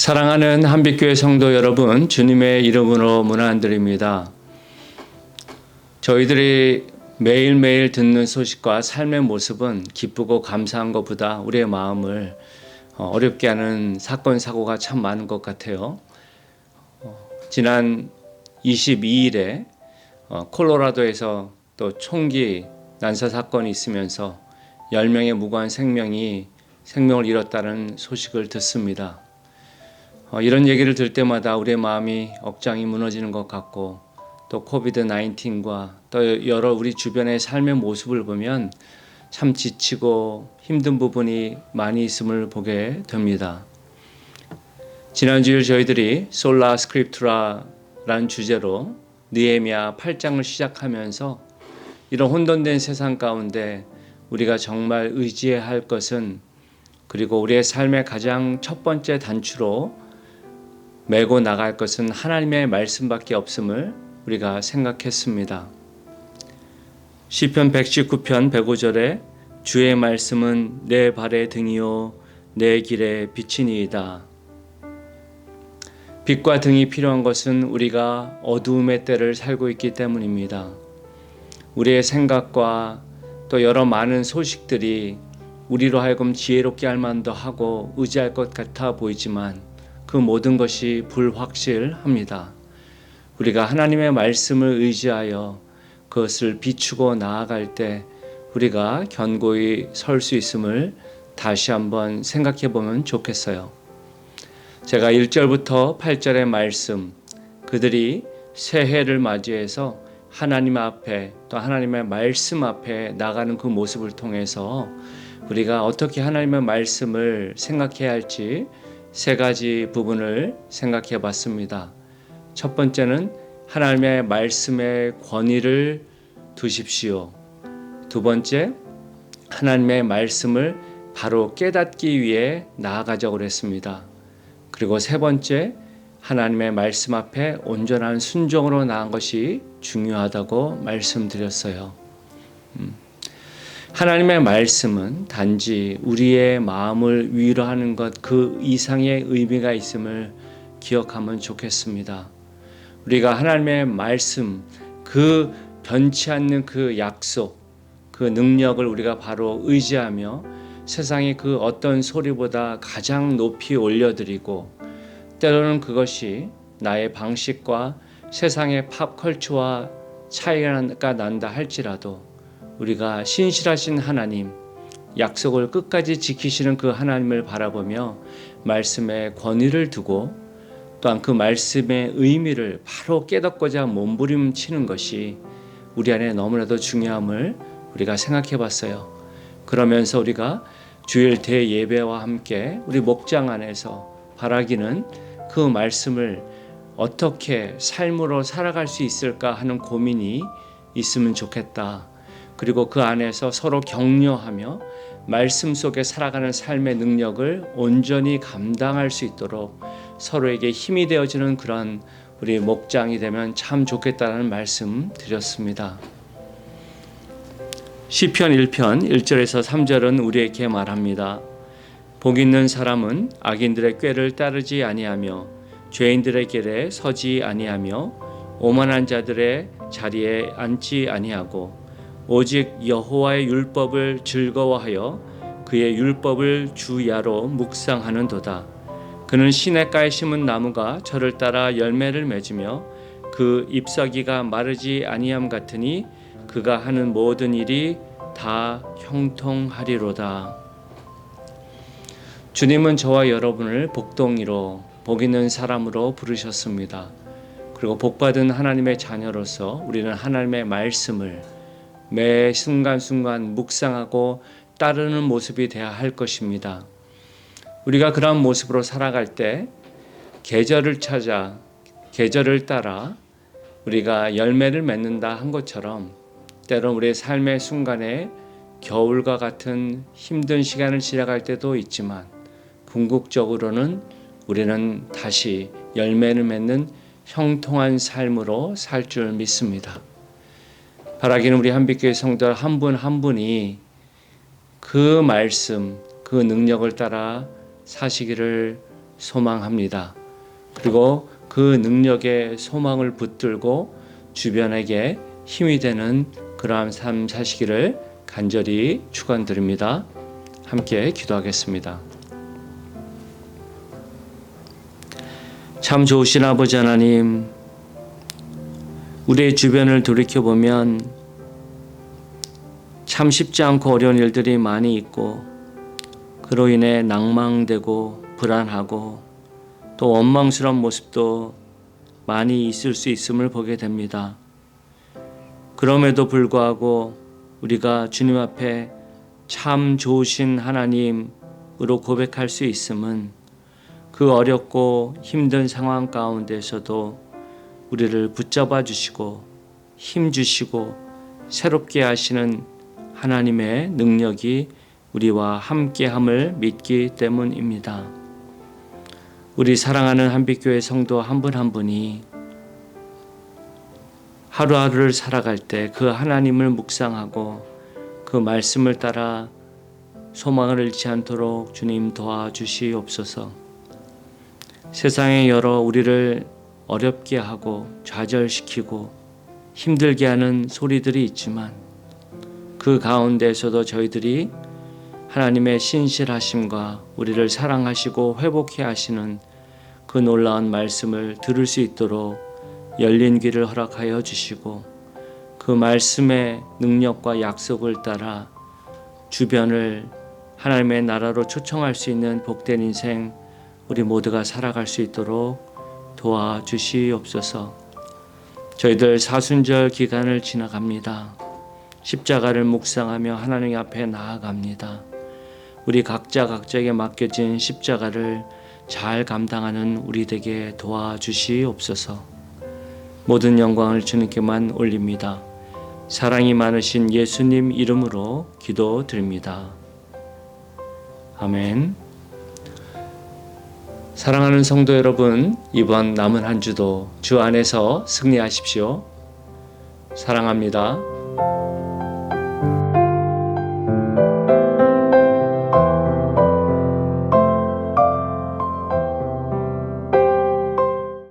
사랑하는 한빛교회 성도 여러분, 주님의 이름으로 문안드립니다. 저희들이 매일매일 듣는 소식과 삶의 모습은 기쁘고 감사한 것보다 우리의 마음을 어렵게 하는 사건, 사고가 참 많은 것 같아요. 지난 22일에 콜로라도에서 또 총기 난사 사건이 있으면서 10명의 무고한 생명을 잃었다는 소식을 듣습니다. 이런 얘기를 들 때마다 우리의 마음이 억장이 무너지는 것 같고, 또 코비드-19과 또 여러 우리 주변의 삶의 모습을 보면 참 지치고 힘든 부분이 많이 있음을 보게 됩니다. 지난주일 저희들이 솔라 스크립투라라는 주제로 느헤미야 8장을 시작하면서 이런 혼돈된 세상 가운데 우리가 정말 의지해야 할 것은, 그리고 우리의 삶의 가장 첫 번째 단추로 메고 나갈 것은 하나님의 말씀밖에 없음을 우리가 생각했습니다. 시편 119편 105절에 주의 말씀은 내 발의 등이요 내 길의 빛이니이다. 빛과 등이 필요한 것은 우리가 어두움의 때를 살고 있기 때문입니다. 우리의 생각과 또 여러 많은 소식들이 우리로 하여금 지혜롭게 할 만도 하고 의지할 것 같아 보이지만 그 모든 것이 불확실합니다. 우리가 하나님의 말씀을 의지하여 그것을 비추고 나아갈 때 우리가 견고히 설 수 있음을 다시 한번 생각해 보면 좋겠어요. 제가 1절부터 8절의 말씀, 그들이 새해를 맞이해서 하나님 앞에 또 하나님의 말씀 앞에 나가는 그 모습을 통해서 우리가 어떻게 하나님의 말씀을 생각해야 할지 세 가지 부분을 생각해 봤습니다. 첫 번째는 하나님의 말씀의 권위를 두십시오. 두 번째, 하나님의 말씀을 바로 깨닫기 위해 나아가자고 그랬습니다. 그리고 세 번째, 하나님의 말씀 앞에 온전한 순종으로 나아간 것이 중요하다고 말씀드렸어요. 하나님의 말씀은 단지 우리의 마음을 위로하는 것 그 이상의 의미가 있음을 기억하면 좋겠습니다. 우리가 하나님의 말씀, 그 변치 않는 그 약속, 그 능력을 우리가 바로 의지하며 세상의 그 어떤 소리보다 가장 높이 올려드리고, 때로는 그것이 나의 방식과 세상의 팝컬처와 차이가 난다 할지라도 우리가 신실하신 하나님, 약속을 끝까지 지키시는 그 하나님을 바라보며 말씀에 권위를 두고 또한 그 말씀의 의미를 바로 깨닫고자 몸부림치는 것이 우리 안에 너무나도 중요함을 우리가 생각해 봤어요. 그러면서 우리가 주일 대예배와 함께 우리 목장 안에서 바라기는 그 말씀을 어떻게 삶으로 살아갈 수 있을까 하는 고민이 있으면 좋겠다. 그리고 그 안에서 서로 격려하며 말씀 속에 살아가는 삶의 능력을 온전히 감당할 수 있도록 서로에게 힘이 되어주는 그런 우리 목장이 되면 참 좋겠다는 말씀 드렸습니다. 시편 1편 1절에서 3절은 우리에게 말합니다. 복 있는 사람은 악인들의 꾀를 따르지 아니하며 죄인들의 길에 서지 아니하며 오만한 자들의 자리에 앉지 아니하고 오직 여호와의 율법을 즐거워하여 그의 율법을 주야로 묵상하는도다. 그는 시냇가에 심은 나무가 저를 따라 열매를 맺으며 그 잎사귀가 마르지 아니함 같으니 그가 하는 모든 일이 다 형통하리로다. 주님은 저와 여러분을 복덩이로 복 있는 사람으로 부르셨습니다. 그리고 복받은 하나님의 자녀로서 우리는 하나님의 말씀을 매 순간순간 묵상하고 따르는 모습이 되어야 할 것입니다. 우리가 그런 모습으로 살아갈 때 계절을 찾아 계절을 따라 우리가 열매를 맺는다 한 것처럼 때론 우리의 삶의 순간에 겨울과 같은 힘든 시간을 지나갈 때도 있지만 궁극적으로는 우리는 다시 열매를 맺는 형통한 삶으로 살 줄 믿습니다. 바라기는 우리 한빛교회 성도 한 분 한 분이 그 말씀, 그 능력을 따라 사시기를 소망합니다. 그리고 그 능력의 소망을 붙들고 주변에게 힘이 되는 그러한 삶 사시기를 간절히 축원드립니다. 함께 기도하겠습니다. 참 좋으신 아버지 하나님, 우리의 주변을 돌이켜보면 참 쉽지 않고 어려운 일들이 많이 있고, 그로 인해 낭망되고 불안하고 또 원망스러운 모습도 많이 있을 수 있음을 보게 됩니다. 그럼에도 불구하고 우리가 주님 앞에 참 좋으신 하나님으로 고백할 수 있음은 그 어렵고 힘든 상황 가운데서도 우리를 붙잡아 주시고 힘 주시고 새롭게 하시는 하나님의 능력이 우리와 함께함을 믿기 때문입니다. 우리 사랑하는 한빛교회 성도 한 분 한 분이 하루하루를 살아갈 때 그 하나님을 묵상하고 그 말씀을 따라 소망을 잃지 않도록 주님 도와주시옵소서. 세상의 여러 우리를 어렵게 하고 좌절시키고 힘들게 하는 소리들이 있지만 그 가운데에서도 저희들이 하나님의 신실하심과 우리를 사랑하시고 회복해 하시는 그 놀라운 말씀을 들을 수 있도록 열린 귀를 허락하여 주시고 그 말씀의 능력과 약속을 따라 주변을 하나님의 나라로 초청할 수 있는 복된 인생 우리 모두가 살아갈 수 있도록 도와주시옵소서. 저희들 사순절 기간을 지나갑니다. 십자가를 묵상하며 하나님 앞에 나아갑니다. 우리 각자에게 맡겨진 십자가를 잘 감당하는 우리 되게 도와주시옵소서. 모든 영광을 주님께만 올립니다. 사랑이 많으신 예수님 이름으로 기도드립니다. 아멘. 사랑하는 성도 여러분, 이번 남은 한 주도 주 안에서 승리하십시오. 사랑합니다.